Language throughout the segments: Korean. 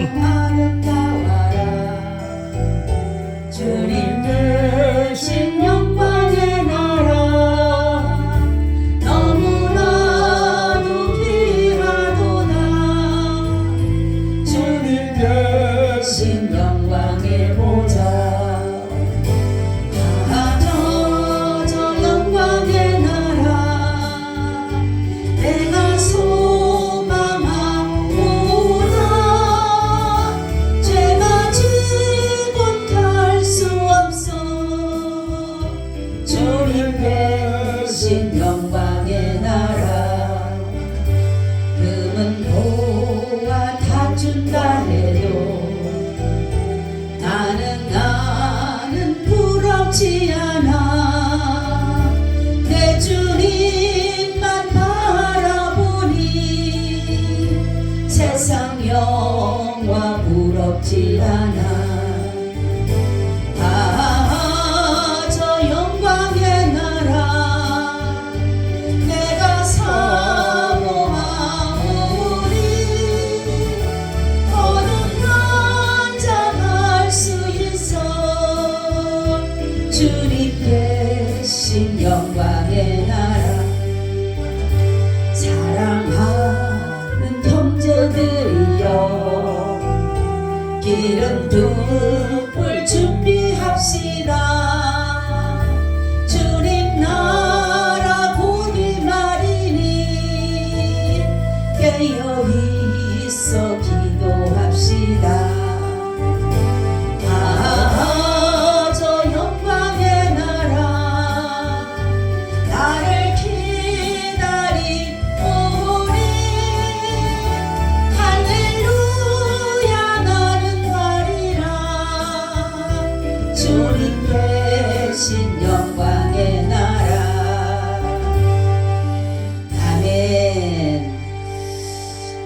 아름다워라. 주님 되신 영광의 나라 너무나도 귀하도다. 주님 되신 영광의 보좌 저 영광의 나라 내가 소망하오라. 죄가 지고 갈 수 없어. 주님 되신 영광의 나라 금은 보화 다 준다 해도 나는 부럽지 않아. 내 주님만 바라보니 세상 영화 부럽지 않아. 저 영광의 나라 내가 사모하오니 어느 장할 수 있어. 주님 계신 영광의 나라 사랑하는 형제들이여 기름 붓을 준비합시다. 주님 나라 곧이 말이니 깨어있어 기도합시다. 저 영광의 나라 나를 기다리오니 할렐루야 나는 가리라. 주님 계신 영광의 나라. 아멘.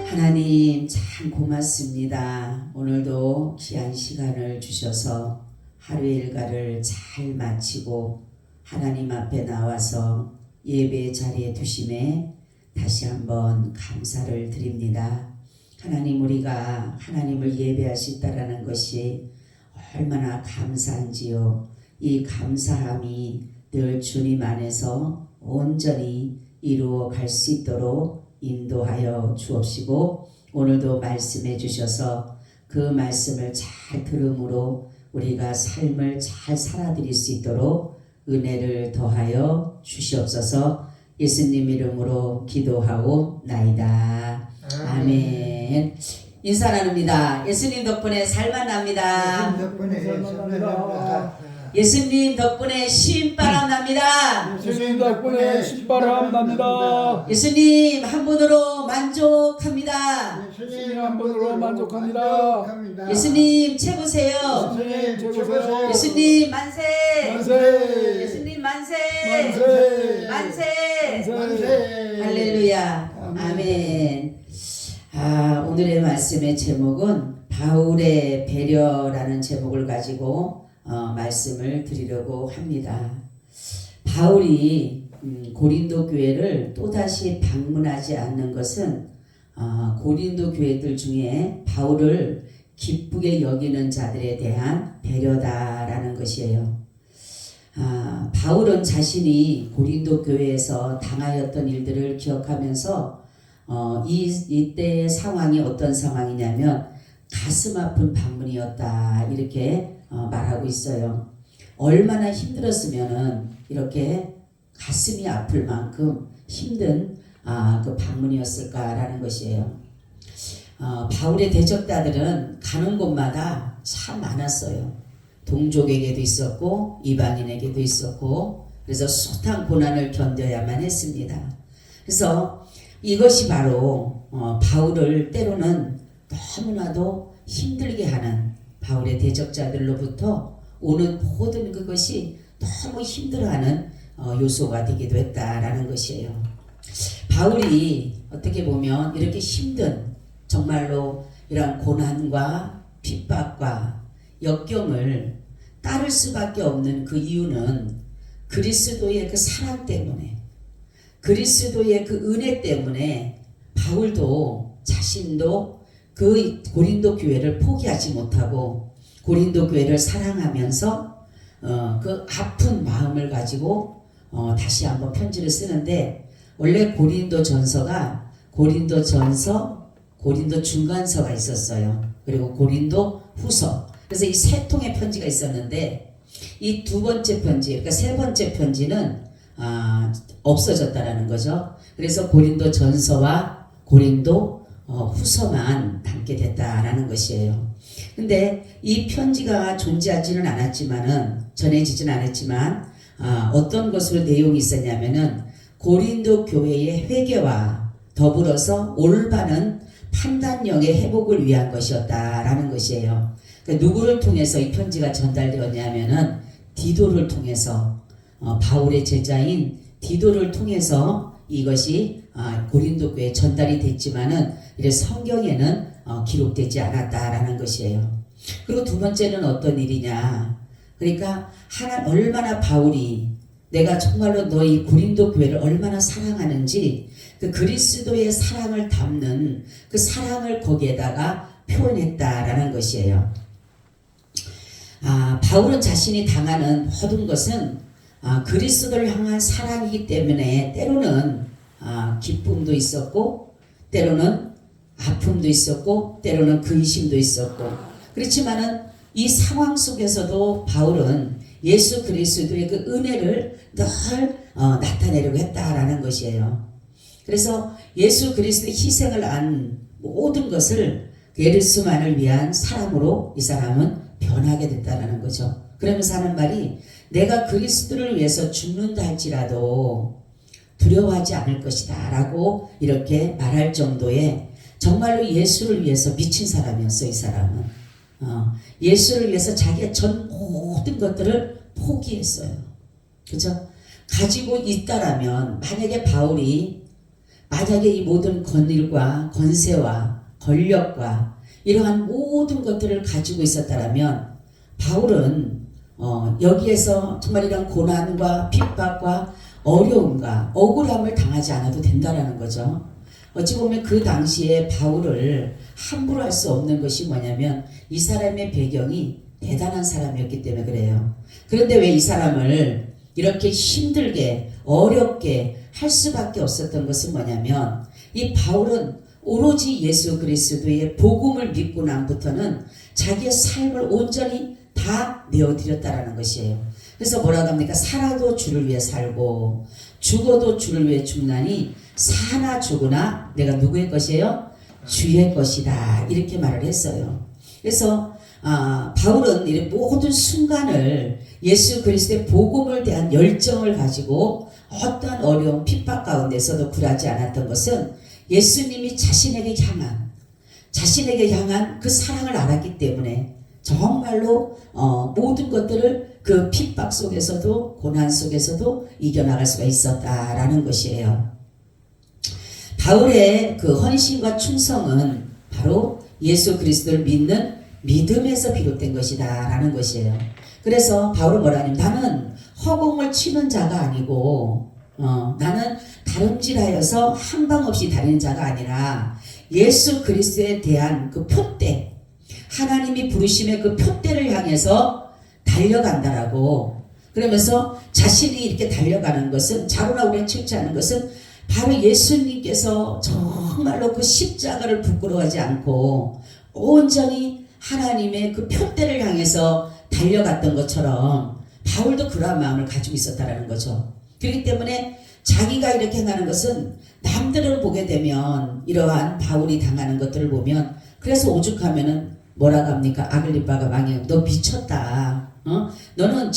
하나님 참 고맙습니다. 오늘도 귀한 시간을 주셔서 하루 일과를 잘 마치고 하나님 앞에 나와서 예배 자리에 두심에 다시 한번 감사를 드립니다. 하나님, 우리가 하나님을 예배할 수 있다라는 것이 얼마나 감사한지요. 이 감사함이 늘 주님 안에서 온전히 이루어 갈 수 있도록 인도하여 주옵시고, 오늘도 말씀해 주셔서 그 말씀을 잘 들음으로 우리가 삶을 잘 살아드릴 수 있도록 은혜를 더하여 주시옵소서. 예수님 이름으로 기도하옵나이다. 아멘. 인사 나눕니다. 예수님 덕분에 살만 납니다. 예수님 덕분에 신바람 납니다. 예수님 덕분에 신바람 납니다. 예수님 한 분으로 만족합니다. 예수님 한 분으로 만족합니다. 예수님 최고세요. 예수님 최고세요. 예수님 만세. 만세. 예수님 만세. 만세. 만세. 만세. 할렐루야. 아멘. 오늘의 말씀의 제목은 바울의 배려라는 제목을 가지고 말씀을 드리려고 합니다. 바울이 고린도 교회를 또다시 방문하지 않는 것은 고린도 교회들 중에 바울을 기쁘게 여기는 자들에 대한 배려다라는 것이에요. 바울은 자신이 고린도 교회에서 당하였던 일들을 기억하면서 이때의 상황이 어떤 상황이냐면 가슴 아픈 방문이었다, 이렇게 말하고 있어요. 얼마나 힘들었으면은 이렇게 가슴이 아플 만큼 힘든 그 방문이었을까라는 것이에요. 바울의 대적자들은 가는 곳마다 참 많았어요. 동족에게도 있었고 이방인에게도 있었고, 그래서 숱한 고난을 견뎌야만 했습니다. 그래서 이것이 바로 바울을 때로는 너무나도 힘들게 하는, 바울의 대적자들로부터 오는 모든 그것이 너무 힘들어하는 요소가 되기도 했다라는 것이에요. 바울이 어떻게 보면 이렇게 힘든, 정말로 이런 고난과 핍박과 역경을 따를 수밖에 없는 그 이유는 그리스도의 그 사랑 때문에, 그리스도의 그 은혜 때문에 바울도 자신도 그 고린도 교회를 포기하지 못하고 고린도 교회를 사랑하면서 그 아픈 마음을 가지고 다시 한번 편지를 쓰는데, 원래 고린도전서가 고린도전서, 고린도 중간서가 있었어요. 그리고 고린도 후서. 그래서 이 세 통의 편지가 있었는데, 이 두 번째 편지, 그러니까 세 번째 편지는 없어졌다라는 거죠. 그래서 고린도 전서와 고린도 후서만 남게 됐다라는 것이에요. 근데 이 편지가 존재하지는 않았지만은, 전해지진 않았지만, 어떤 것으로 내용이 있었냐면은 고린도 교회의 회개와 더불어서 올바른 판단력의 회복을 위한 것이었다라는 것이에요. 그러니까 누구를 통해서 이 편지가 전달되었냐면은 디도를 통해서, 바울의 제자인 디도를 통해서 이것이 고린도 교회에 전달이 됐지만은 이래 성경에는 기록되지 않았다라는 것이에요. 그리고 두 번째는 어떤 일이냐? 그러니까 얼마나 바울이 내가 정말로 너희 고린도 교회를 얼마나 사랑하는지 그 그리스도의 사랑을 담는 그 사랑을 거기에다가 표현했다라는 것이에요. 바울은 자신이 당하는 모든 것은 그리스도를 향한 사랑이기 때문에 때로는 기쁨도 있었고, 때로는 아픔도 있었고, 때로는 근심도 있었고, 그렇지만은 이 상황 속에서도 바울은 예수 그리스도의 그 은혜를 늘 나타내려고 했다라는 것이에요. 그래서 예수 그리스도의 희생을 안 모든 것을 예루살렘만을 위한 사람으로 이 사람은 변하게 됐다라는 거죠. 그러면서 하는 말이, 내가 그리스도를 위해서 죽는다 할지라도 두려워하지 않을 것이다 라고 이렇게 말할 정도의 정말로 예수를 위해서 미친 사람이었어요. 이 사람은 예수를 위해서 자기의 전 모든 것들을 포기했어요. 그죠? 가지고 있다라면, 만약에 바울이 이 모든 권일과 권세와 권력과 이러한 모든 것들을 가지고 있었다라면 바울은 여기에서 정말 이런 고난과 핍박과 어려움과 억울함을 당하지 않아도 된다라는 거죠. 어찌 보면 그 당시에 바울을 함부로 할 수 없는 것이 뭐냐면 이 사람의 배경이 대단한 사람이었기 때문에 그래요. 그런데 왜 이 사람을 이렇게 힘들게 어렵게 할 수밖에 없었던 것은 뭐냐면, 이 바울은 오로지 예수 그리스도의 복음을 믿고 난부터는 자기의 삶을 온전히 다 내어드렸다라는 것이에요. 그래서 뭐라고 합니까? 살아도 주를 위해 살고 죽어도 주를 위해 죽나니 사나 죽으나 내가 누구의 것이에요? 주의 것이다. 이렇게 말을 했어요. 그래서 바울은 이 모든 순간을 예수 그리스도의 복음을 대한 열정을 가지고 어떠한 어려운 핍박 가운데서도 굴하지 않았던 것은 예수님이 자신에게 향한 그 사랑을 알았기 때문에 정말로 모든 것들을 그 핍박 속에서도 고난 속에서도 이겨나갈 수가 있었다라는 것이에요. 바울의 그 헌신과 충성은 바로 예수 그리스도를 믿는 믿음에서 비롯된 것이다 라는 것이에요. 그래서 바울은 뭐라냐면, 나는 허공을 치는 자가 아니고 나는 다름질하여서 한방 없이 다니는 자가 아니라 예수 그리스도에 대한 그 표대, 하나님이 부르심의 그 표대를 향해서 달려간다라고. 그러면서 자신이 이렇게 달려가는 것은, 자로나우리에 출제하는 것은 바로 예수님께서 정말로 그 십자가를 부끄러워하지 않고 온전히 하나님의 그 표대를 향해서 달려갔던 것처럼 바울도 그러한 마음을 가지고 있었다라는 거죠. 그렇기 때문에 자기가 이렇게 행하는 것은 남들을 보게 되면, 이러한 바울이 당하는 것들을 보면, 그래서 오죽하면은 뭐라고 합니까? 아글리빠가 망해, 너 미쳤다. 너는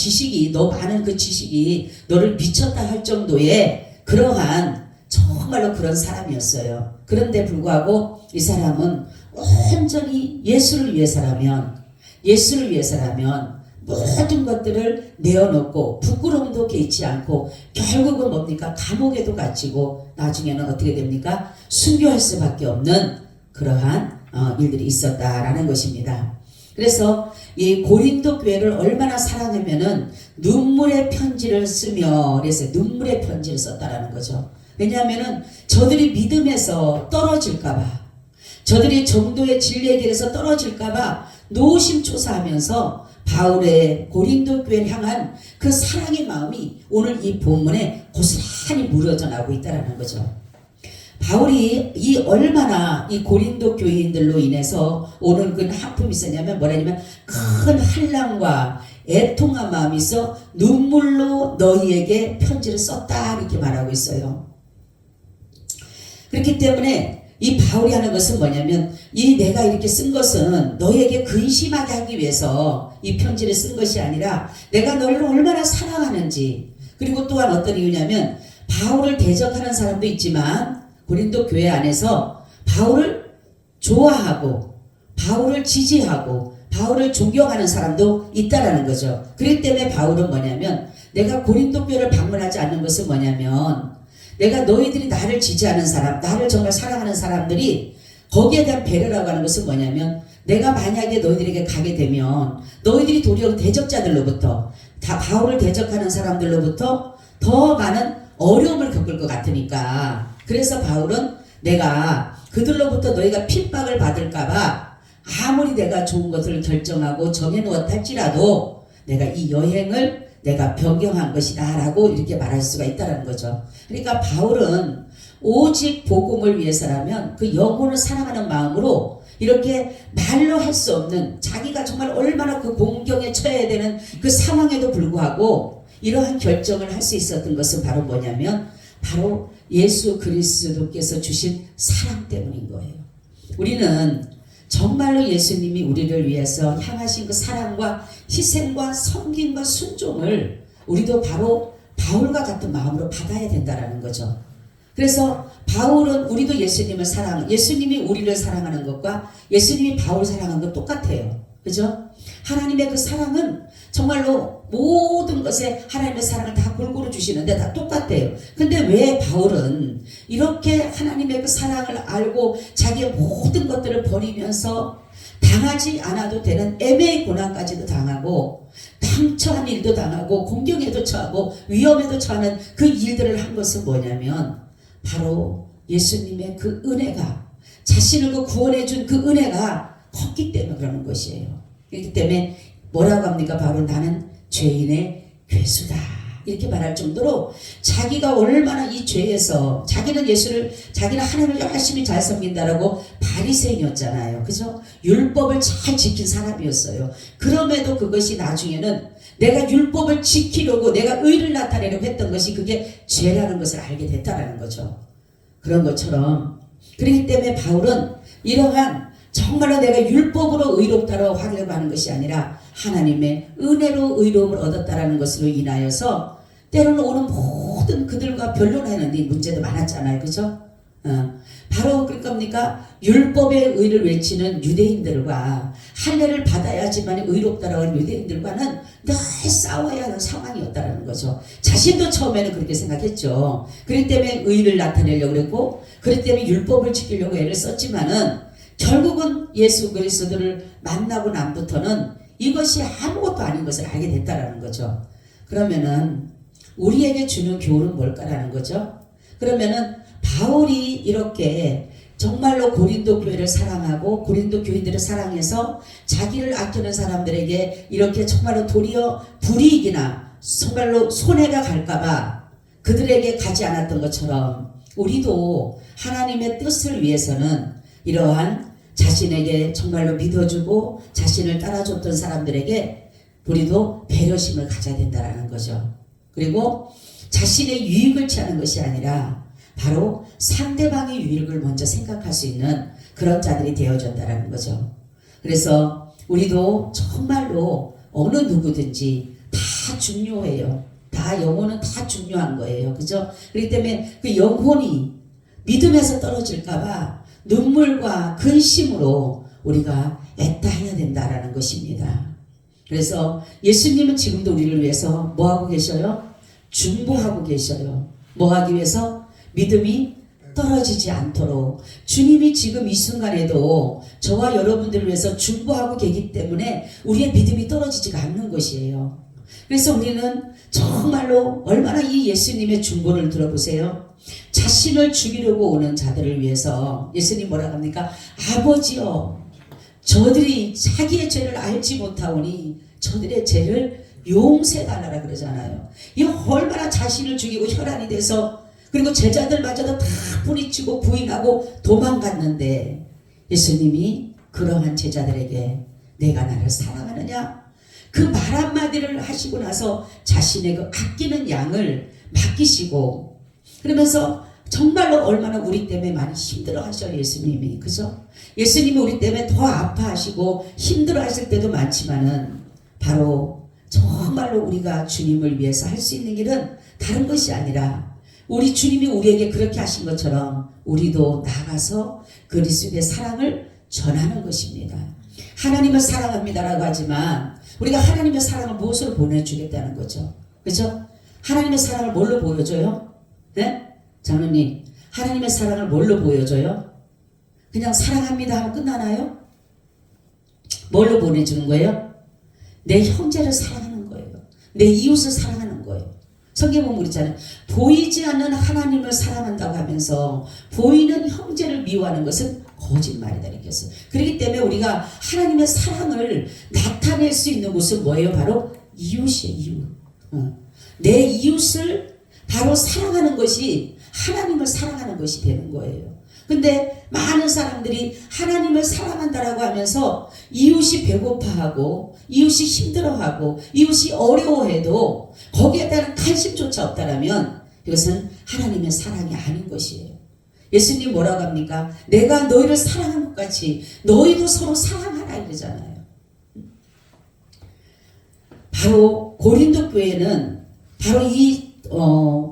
너 많은 그 지식이 너를 미쳤다 할 정도의 그러한 정말로 그런 사람이었어요. 그런데 불구하고 이 사람은 온전히 예수를 위해서라면 모든 것들을 내어놓고 부끄러움도 개의치 않고 결국은 뭡니까? 감옥에도 갇히고 나중에는 어떻게 됩니까? 순교할 수밖에 없는 그러한 일들이 있었다라는 것입니다. 그래서 이 고린도 교회를 얼마나 사랑하면은 눈물의 편지를 쓰며, 그래서 눈물의 편지를 썼다라는 거죠. 왜냐하면은 저들이 믿음에서 떨어질까봐, 저들이 정도의 진리의 길에서 떨어질까봐 노심초사하면서 바울의 고린도 교회를 향한 그 사랑의 마음이 오늘 이 본문에 고스란히 무너져 나오고 있다는 거죠. 바울이 이 얼마나 이 고린도 교인들로 인해서 오는 그 하품이 있었냐면 뭐라냐면 큰 한량과 애통한 마음이 있어 눈물로 너희에게 편지를 썼다 이렇게 말하고 있어요. 그렇기 때문에 이 바울이 하는 것은 뭐냐면 이 내가 이렇게 쓴 것은 너희에게 근심하게 하기 위해서 이 편지를 쓴 것이 아니라 내가 너희를 얼마나 사랑하는지, 그리고 또한 어떤 이유냐면 바울을 대적하는 사람도 있지만 고린도 교회 안에서 바울을 좋아하고 바울을 지지하고 바울을 존경하는 사람도 있다라는 거죠. 그렇기 때문에 바울은 뭐냐면 내가 고린도 교회를 방문하지 않는 것은 뭐냐면 내가 너희들이 나를 지지하는 사람, 나를 정말 사랑하는 사람들이 거기에 대한 배려라고 하는 것은 뭐냐면 내가 만약에 너희들에게 가게 되면 너희들이 도리어 대적자들로부터 다 바울을 대적하는 사람들로부터 더 많은 어려움을 겪을 것 같으니까, 그래서 바울은 내가 그들로부터 너희가 핍박을 받을까봐 아무리 내가 좋은 것을 결정하고 정해놓았다 할지라도 내가 이 여행을 내가 변경한 것이다 라고 이렇게 말할 수가 있다는 거죠. 그러니까 바울은 오직 복음을 위해서라면 그 영혼을 사랑하는 마음으로 이렇게 말로 할 수 없는, 자기가 정말 얼마나 그 공경에 처해야 되는 그 상황에도 불구하고 이러한 결정을 할 수 있었던 것은 바로 뭐냐면 바로 예수 그리스도께서 주신 사랑 때문인 거예요. 우리는 정말로 예수님이 우리를 위해서 향하신 그 사랑과 희생과 섬김과 순종을 우리도 바로 바울과 같은 마음으로 받아야 된다는 거죠. 그래서 바울은 우리도 예수님을 예수님이 우리를 사랑하는 것과 예수님이 바울 사랑하는 건 똑같아요. 그죠? 하나님의 그 사랑은 정말로 모든 것에 하나님의 사랑을 다 골고루 주시는데 다 똑같아요. 근데 왜 바울은 이렇게 하나님의 그 사랑을 알고 자기의 모든 것들을 버리면서 당하지 않아도 되는 애매의 고난까지도 당하고 상처한 일도 당하고 공경에도 처하고 위험에도 처하는 그 일들을 한 것은 뭐냐면 바로 예수님의 그 은혜가, 자신을 그 구원해 준 그 은혜가 컸기 때문에 그러는 것이에요. 그렇기 때문에 뭐라고 합니까? 바로 나는 죄인의 괴수다 이렇게 말할 정도로 자기가 얼마나 이 죄에서 자기는 하나님을 열심히 잘 섬긴다라고 바리새인이었잖아요. 그죠? 율법을 잘 지킨 사람이었어요. 그럼에도 그것이 나중에는 내가 율법을 지키려고 내가 의를 나타내려고 했던 것이 그게 죄라는 것을 알게 됐다라는 거죠. 그런 것처럼, 그렇기 때문에 바울은 이러한 정말로 내가 율법으로 의롭다라고 하려고 하는 것이 아니라 하나님의 은혜로 의로움을 얻었다라는 것으로 인하여서 때로는 오는 모든 그들과 변론하는 이 문제도 많았잖아요. 그죠? 바로 그러니까 율법의 의를 외치는 유대인들과 할례를 받아야지만 의롭다라고 하는 유대인들과는 늘 싸워야 하는 상황이었다는 거죠. 자신도 처음에는 그렇게 생각했죠. 그렇기 때문에 의를 나타내려고 그랬고, 그렇기 때문에 율법을 지키려고 애를 썼지만은 결국은 예수 그리스도를 만나고 난부터는 이것이 아무것도 아닌 것을 알게 됐다라는 거죠. 그러면은 우리에게 주는 교훈은 뭘까라는 거죠. 그러면은 바울이 이렇게 정말로 고린도 교회를 사랑하고 고린도 교인들을 사랑해서 자기를 아끼는 사람들에게 이렇게 정말로 도리어 불이익이나 정말로 손해가 갈까봐 그들에게 가지 않았던 것처럼 우리도 하나님의 뜻을 위해서는 이러한 자신에게 정말로 믿어주고 자신을 따라줬던 사람들에게 우리도 배려심을 가져야 된다는 거죠. 그리고 자신의 유익을 취하는 것이 아니라 바로 상대방의 유익을 먼저 생각할 수 있는 그런 자들이 되어준다는 거죠. 그래서 우리도 정말로 어느 누구든지 다 중요해요. 다 영혼은 다 중요한 거예요. 그죠? 그렇기 때문에 그 영혼이 믿음에서 떨어질까봐 눈물과 근심으로 우리가 애타해야 된다라는 것입니다. 그래서 예수님은 지금도 우리를 위해서 뭐하고 계셔요? 중보하고 계셔요. 뭐하기 위해서? 믿음이 떨어지지 않도록 주님이 지금 이 순간에도 저와 여러분들을 위해서 중보하고 계기 때문에 우리의 믿음이 떨어지지가 않는 것이에요. 그래서 우리는 정말로 얼마나 이 예수님의 중보를 들어보세요. 자신을 죽이려고 오는 자들을 위해서 예수님 뭐라고 합니까? 아버지여, 저들이 자기의 죄를 알지 못하오니 저들의 죄를 용서해달라고 그러잖아요. 이 얼마나 자신을 죽이고 혈안이 돼서 그리고 제자들마저도 다 뿌리치고 부인하고 도망갔는데 예수님이 그러한 제자들에게 내가 나를 사랑하느냐? 그 말 한마디를 하시고 나서 자신의 그 아끼는 양을 맡기시고 그러면서 정말로 얼마나 우리 때문에 많이 힘들어 하셔요. 예수님이. 그죠? 예수님이 우리 때문에 더 아파하시고 힘들어 하실 때도 많지만은 바로 정말로 우리가 주님을 위해서 할 수 있는 일은 다른 것이 아니라 우리 주님이 우리에게 그렇게 하신 것처럼 우리도 나가서 그리스도의 사랑을 전하는 것입니다. 하나님을 사랑합니다라고 하지만 우리가 하나님의 사랑을 무엇으로 보내주겠다는 거죠. 그죠? 하나님의 사랑을 뭘로 보여줘요? 네? 장로님, 하나님의 사랑을 뭘로 보여줘요? 그냥 사랑합니다 하면 끝나나요? 뭘로 보내주는 거예요? 내 형제를 사랑하는 거예요. 내 이웃을 사랑하는 거예요. 성경 보면 그렇잖아요. 보이지 않는 하나님을 사랑한다고 하면서 보이는 형제를 미워하는 것은 거짓말이다 이렇게 했어요. 그렇기 때문에 우리가 하나님의 사랑을 나타낼 수 있는 곳은 뭐예요? 바로 이웃이에요. 이웃. 내 이웃을 바로 사랑하는 것이 하나님을 사랑하는 것이 되는 거예요. 근데 많은 사람들이 하나님을 사랑한다라고 하면서 이웃이 배고파하고 이웃이 힘들어하고 이웃이 어려워해도 거기에 따른 관심조차 없다라면 이것은 하나님의 사랑이 아닌 것이에요. 예수님 뭐라고 합니까? 내가 너희를 사랑한 것 같이 너희도 서로 사랑하라 이러잖아요. 바로 고린도 교회는 바로 이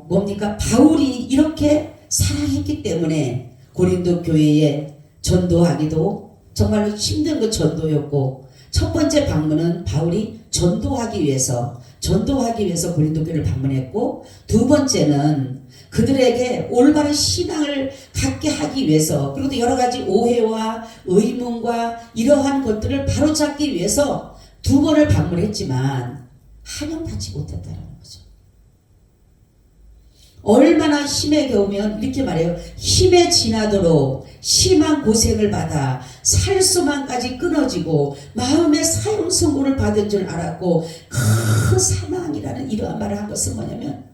뭡니까? 바울이 이렇게 사랑했기 때문에 고린도 교회에 전도하기도 정말로 힘든 그 전도였고 첫 번째 방문은 바울이 전도하기 위해서 고린도 교회를 방문했고 두 번째는 그들에게 올바른 신앙을 갖게 하기 위해서 그리고 또 여러 가지 오해와 의문과 이러한 것들을 바로잡기 위해서 두 번을 방문했지만 환영받지 못했다는 거죠. 얼마나 힘에 겨우면 이렇게 말해요. 힘에 지나도록 심한 고생을 받아 살수만까지 끊어지고 마음의 사형 선고를 받은 줄 알았고 그 사망이라는 이러한 말을 한 것은 뭐냐면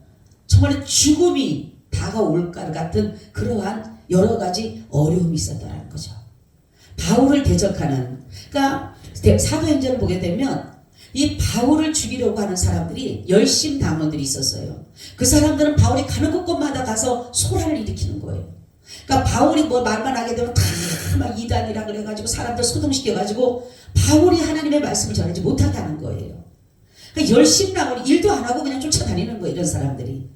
정말 죽음이 다가올 것 같은 그러한 여러 가지 어려움이 있었다는 거죠. 바울을 대적하는 그러니까 사도행전을 보게 되면 이 바울을 죽이려고 하는 사람들이 열심 당원들이 있었어요. 그 사람들은 바울이 가는 곳곳마다 가서 소란을 일으키는 거예요. 그러니까 바울이 뭐 말만 하게 되면 다 막 이단이라 그래가지고 사람들 소동시켜가지고 바울이 하나님의 말씀을 전하지 못하게 하는 거예요. 그러니까 열심 당원이 일도 안 하고 그냥 쫓아다니는 거예요. 이런 사람들이.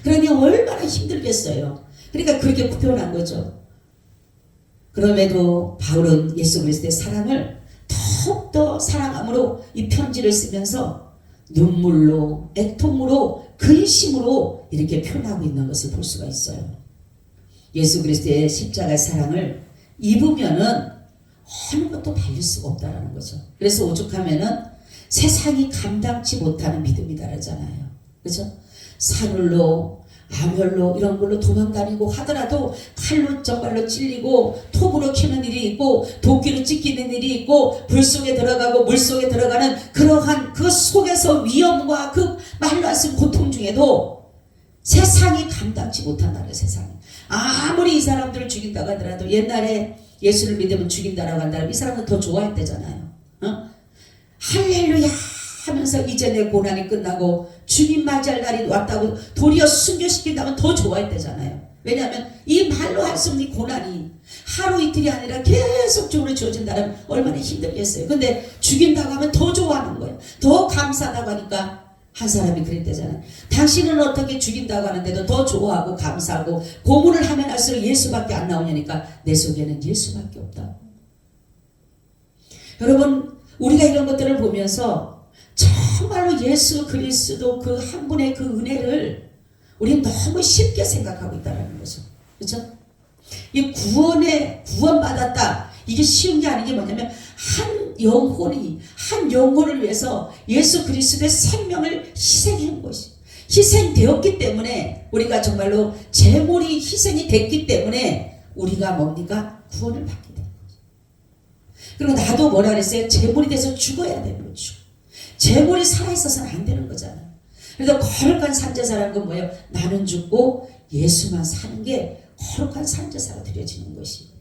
그러니 얼마나 힘들겠어요. 그러니까 그렇게 표현한 거죠. 그럼에도 바울은 예수 그리스도의 사랑을 더욱더 사랑함으로 이 편지를 쓰면서 눈물로 애통으로 근심으로 이렇게 표현하고 있는 것을 볼 수가 있어요. 예수 그리스도의 십자가의 사랑을 입으면은 어느 것도 발릴 수가 없다는 거죠. 그래서 오죽하면은 세상이 감당치 못하는 믿음이다 그러잖아요. 그렇죠? 사늘로 암혈로 이런 걸로 도망다니고 하더라도 칼로 정말로 찔리고 톱으로 캐는 일이 있고 도끼로 찢기는 일이 있고 불 속에 들어가고 물 속에 들어가는 그러한 그 속에서 위험과 그 말로 할 수 없는 고통 중에도 세상이 감당치 못한다는 세상이. 아무리 이 사람들을 죽인다고 하더라도 옛날에 예수를 믿으면 죽인다라고 한다면 이 사람은 더 좋아했대잖아요. 할렐루야 하면서 이제 내 고난이 끝나고 주님 맞이할 날이 왔다고 도리어 순교시킨다면 더 좋아했대잖아요. 왜냐하면 이 말로 할 수 없는 고난이 하루 이틀이 아니라 계속적으로 주어진다면 얼마나 힘들겠어요. 근데 죽인다고 하면 더 좋아하는 거예요. 더 감사하다고 하니까 한 사람이 그랬대잖아요. 당신은 어떻게 죽인다고 하는데도 더 좋아하고 감사하고 고문을 하면 할수록 예수밖에 안 나오냐니까 내 속에는 예수밖에 없다. 여러분 우리가 이런 것들을 보면서 정말로 예수 그리스도 그 한 분의 그 은혜를 우리는 너무 쉽게 생각하고 있다는 거죠. 그렇죠? 이 구원받았다. 이게 쉬운 게 아닌 게 뭐냐면 한 영혼을 위해서 예수 그리스도의 생명을 희생한 것이. 희생되었기 때문에 우리가 정말로 제물이 희생이 됐기 때문에 우리가 뭡니까? 구원을 받게 되는 거죠. 그리고 나도 뭐라 그랬어요? 제물이 돼서 죽어야 되는 거죠. 제물이 살아있어서는 안 되는 거잖아요. 그래서 거룩한 산제사라는 건 뭐예요? 나는 죽고 예수만 사는 게 거룩한 산제사로 드려지는 것이에요.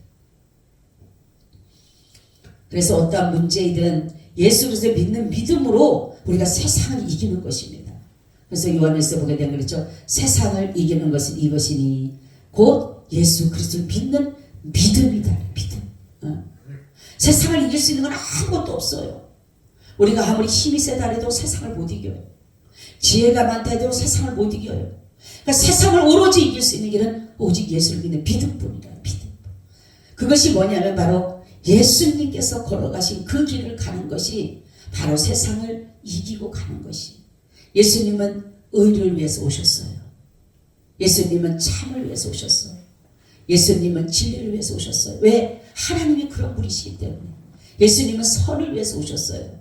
그래서 어떠한 문제이든 예수 그리스도를 믿는 믿음으로 우리가 세상을 이기는 것입니다. 그래서 요한일서 보게 되면 그렇죠. 세상을 이기는 것은 이것이니 곧 예수 그리스도를 믿는 믿음이다. 믿음. 세상을 이길 수 있는 건 아무것도 없어요. 우리가 아무리 힘이 세다 해도 세상을 못 이겨요. 지혜가 많다 해도 세상을 못 이겨요. 그러니까 세상을 오로지 이길 수 있는 길은 오직 예수를 믿는 믿음뿐이다. 믿음. 그것이 뭐냐면 바로 예수님께서 걸어가신 그 길을 가는 것이 바로 세상을 이기고 가는 것이. 예수님은 의를 위해서 오셨어요. 예수님은 참을 위해서 오셨어요. 예수님은 진리를 위해서 오셨어요. 왜? 하나님이 그런 분이시기 때문에. 예수님은 선을 위해서 오셨어요.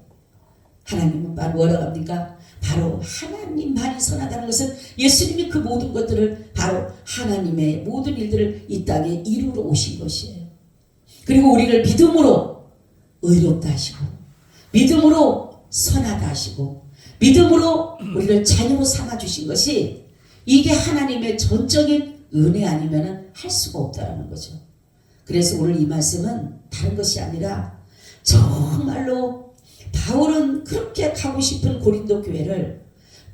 하나님은 바로 뭐라고 합니까? 바로 하나님만이 선하다는 것은 예수님이 그 모든 것들을 바로 하나님의 모든 일들을 이 땅에 이루러 오신 것이에요. 그리고 우리를 믿음으로 의롭다 하시고 믿음으로 선하다 하시고 믿음으로 우리를 자녀로 삼아주신 것이 이게 하나님의 전적인 은혜 아니면 할 수가 없다는 거죠. 그래서 오늘 이 말씀은 다른 것이 아니라 정말로 바울은 그렇게 가고 싶은 고린도 교회를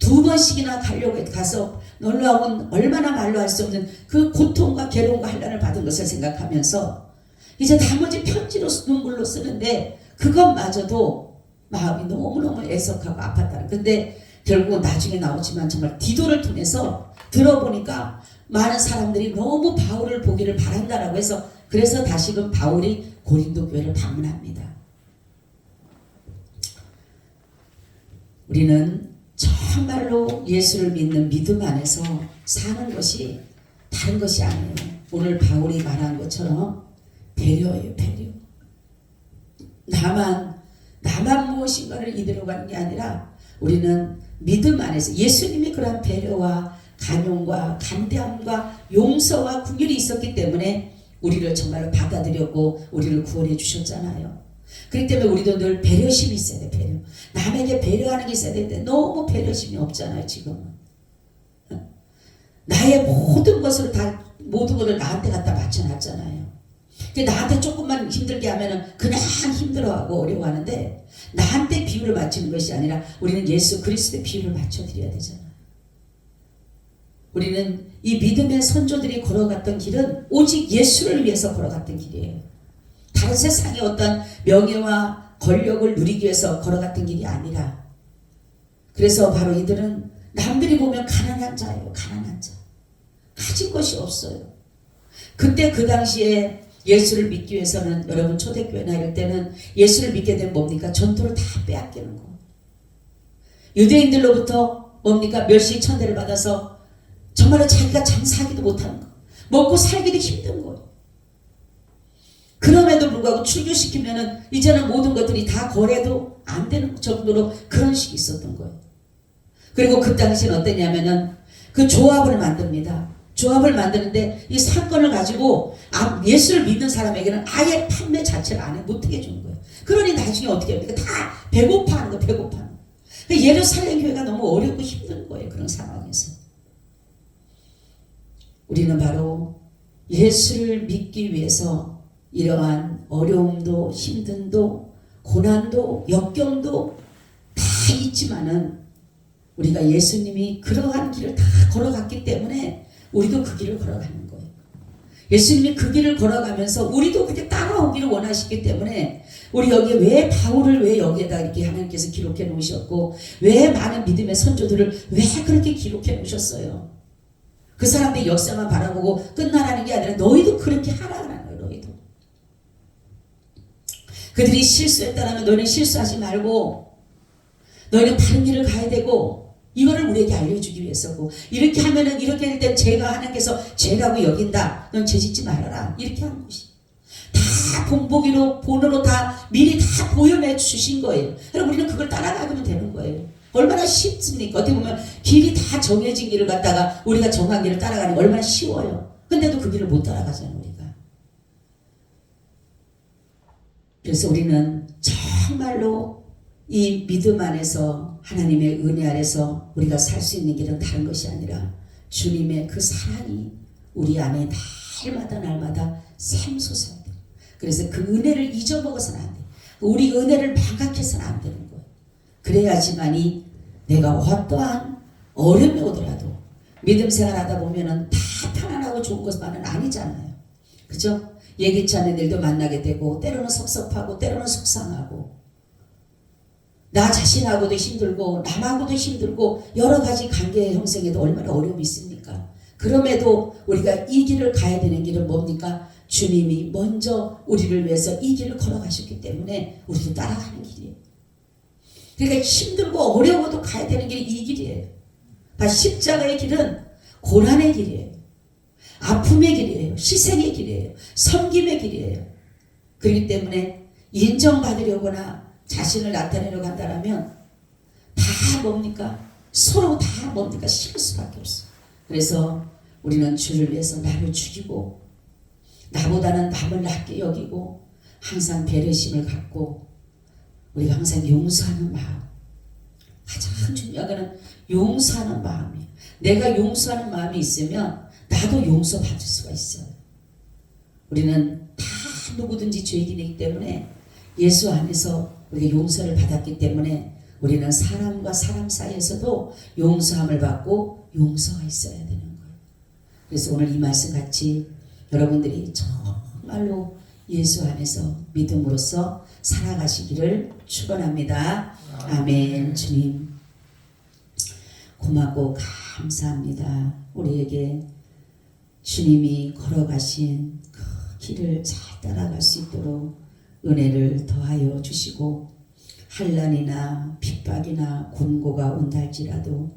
2번씩이나 가려고 가서 놀라운 얼마나 말로 할 수 없는 그 고통과 괴로움과 환난을 받은 것을 생각하면서 이제 나머지 편지로 눈물로 쓰는데 그것마저도 마음이 너무너무 애석하고 아팠다. 근데 결국은 나중에 나오지만 정말 디도를 통해서 들어보니까 많은 사람들이 너무 바울을 보기를 바란다라고 해서 그래서 다시금 바울이 고린도 교회를 방문합니다. 우리는 정말로 예수를 믿는 믿음 안에서 사는 것이 다른 것이 아니에요. 오늘 바울이 말한 것처럼 배려예요. 배려. 나만 무엇인가를 이대로 가는 게 아니라 우리는 믿음 안에서 예수님이 그러한 배려와 간용과 간대함과 용서와 긍휼이 있었기 때문에 우리를 정말로 받아들였고 우리를 구원해 주셨잖아요. 그렇기 때문에 우리도 늘 배려심이 있어야 돼. 배려. 남에게 배려하는 게 있어야 되는데 너무 배려심이 없잖아요. 지금은. 나의 모든 것을 나한테 갖다 맞춰놨잖아요. 나한테 조금만 힘들게 하면은 그냥 힘들어하고 어려워하는데 나한테 비율을 맞추는 것이 아니라 우리는 예수 그리스도의 비율을 맞춰드려야 되잖아요. 우리는 이 믿음의 선조들이 걸어갔던 길은 오직 예수를 위해서 걸어갔던 길이에요. 다른 세상의 어떤 명예와 권력을 누리기 위해서 걸어갔던 길이 아니라 그래서 바로 이들은 남들이 보면 가난한 자예요. 가난한 자. 가진 것이 없어요. 그때 그 당시에 예수를 믿기 위해서는 여러분 초대교회나 이럴 때는 예수를 믿게 되면 뭡니까? 전토를 다 빼앗기는 거. 유대인들로부터 뭡니까? 멸시 천대를 받아서 정말로 자기가 장사하기도 못하는 거. 먹고 살기도 힘든 거예요. 그럼에도 불구하고 출교시키면은 이제는 모든 것들이 다 거래도 안 되는 정도로 그런 식이 있었던 거예요. 그리고 그 당시는 어땠냐면은 그 조합을 만듭니다. 조합을 만드는데 이 사건을 가지고 예수를 믿는 사람에게는 아예 판매 자체를 안 해 못하게 해주는 거예요. 그러니 나중에 어떻게 합니까? 다 배고파하는 거예요. 배고파하는 거예요. 그러니까 예루살렘 교회가 너무 어렵고 힘든 거예요. 그런 상황에서. 우리는 바로 예수를 믿기 위해서 이러한 어려움도 힘듦도 고난도 역경도 다 있지만은 우리가 예수님이 그러한 길을 다 걸어갔기 때문에 우리도 그 길을 걸어가는 거예요. 예수님이 그 길을 걸어가면서 우리도 그렇게 따라오기를 원하시기 때문에 우리 여기에 왜 바울을 왜 여기에다 이렇게 하나님께서 기록해 놓으셨고 왜 많은 믿음의 선조들을 왜 그렇게 기록해 놓으셨어요. 그 사람들의 역사만 바라보고 끝나라는 게 아니라 너희도 그렇게 하라는 거예요. 너희도. 그들이 실수했다면 너희는 실수하지 말고 너희는 다른 길을 가야 되고 이거를 우리에게 알려주기 위해서고 이렇게 하면은 이렇게 할 때 죄가 하나님께서 죄라고 여긴다. 넌 죄짓지 말아라. 이렇게 하는 것이. 다 본보기로 본으로 다 미리 다 보여내 주신 거예요. 그럼 우리는 그걸 따라가면 되는 거예요. 얼마나 쉽습니까? 어떻게 보면 길이 다 정해진 길을 갖다가 우리가 정한 길을 따라가는 게 얼마나 쉬워요. 근데도 그 길을 못 따라가잖아요, 우리가. 그래서 우리는 정말로 이 믿음 안에서 하나님의 은혜 아래서 우리가 살 수 있는 길은 다른 것이 아니라 주님의 그 사랑이 우리 안에 날마다 샘솟아야 돼요. 그래서 그 은혜를 잊어먹어서는 안 돼요. 우리 은혜를 망각해서는 안 되는 거예요. 그래야지만이 내가 어떠한 어려움이 오더라도 믿음 생활하다 보면은 다 편안하고 좋은 것만은 아니잖아요. 그죠? 예기치 않은 일도 만나게 되고 때로는 섭섭하고 때로는 속상하고 나 자신하고도 힘들고 남하고도 힘들고 여러 가지 관계 형성에도 얼마나 어려움이 있습니까? 그럼에도 우리가 이 길을 가야 되는 길은 뭡니까? 주님이 먼저 우리를 위해서 이 길을 걸어가셨기 때문에 우리도 따라가는 길이에요. 그러니까 힘들고 어려워도 가야 되는 길이 이 길이에요. 십자가의 길은 고난의 길이에요. 아픔의 길이에요. 희생의 길이에요. 섬김의 길이에요. 그렇기 때문에 인정받으려거나 자신을 나타내려고 한다면 다 뭡니까? 서로 다 뭡니까? 싫을 수밖에 없어요. 그래서 우리는 주를 위해서 나를 죽이고 나보다는 남을 낮게 여기고 항상 배려심을 갖고 우리가 항상 용서하는 마음, 가장 중요한 것은 용서하는 마음이에요. 내가 용서하는 마음이 있으면 나도 용서받을 수가 있어요. 우리는 다 누구든지 죄인이기 때문에 예수 안에서 우리가 용서를 받았기 때문에 우리는 사람과 사람 사이에서도 용서함을 받고 용서가 있어야 되는 거예요. 그래서 오늘 이 말씀 같이 여러분들이 정말로 예수 안에서 믿음으로써 살아가시기를 축원합니다. 아멘. 주님 고맙고 감사합니다. 우리에게 주님이 걸어가신 그 길을 잘 따라갈 수 있도록 은혜를 더하여 주시고 환난이나 핍박이나 곤고가 온다 할지라도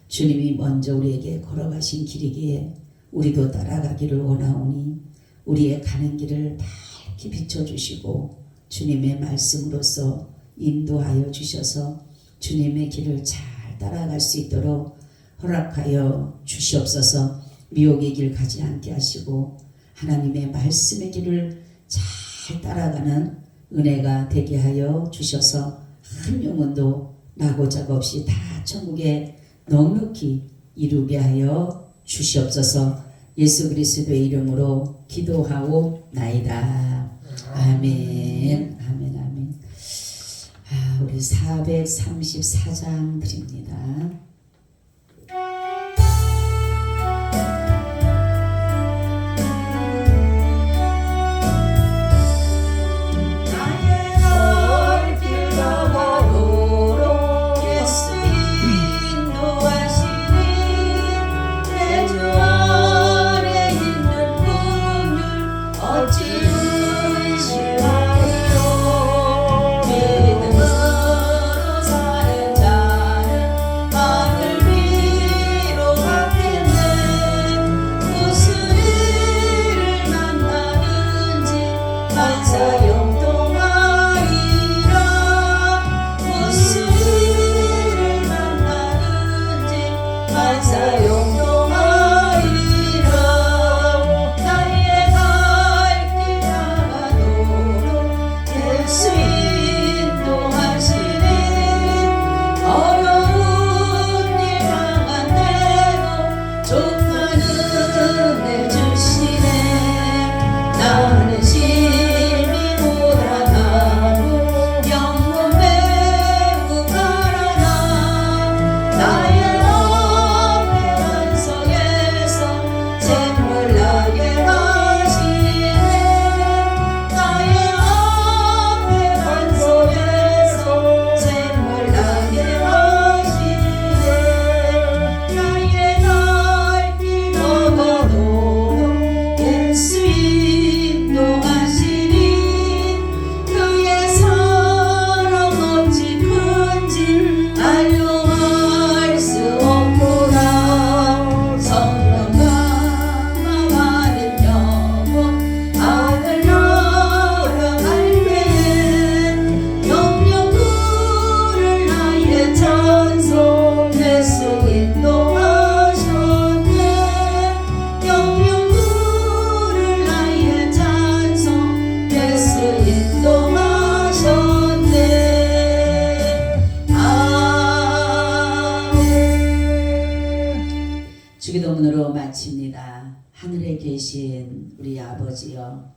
주님이 먼저 우리에게 걸어가신 길이기에 우리도 따라가기를 원하오니 우리의 가는 길을 밝게 비춰주시고 주님의 말씀으로써 인도하여 주셔서 주님의 길을 잘 따라갈 수 있도록 허락하여 주시옵소서. 미혹의 길 가지 않게 하시고 하나님의 말씀의 길을 잘 따라가는 은혜가 되게 하여 주셔서 한 영혼도 나고자가 없이 다 천국에 넉넉히 이루게 하여 주시옵소서. 예수 그리스도의 이름으로 기도하오나이다. 아멘. 아멘. 아멘. 우리 434장 드립니다. 용동하리라 나의 갈 길 주기도문으로 마칩니다. 하늘에 계신 우리 아버지여,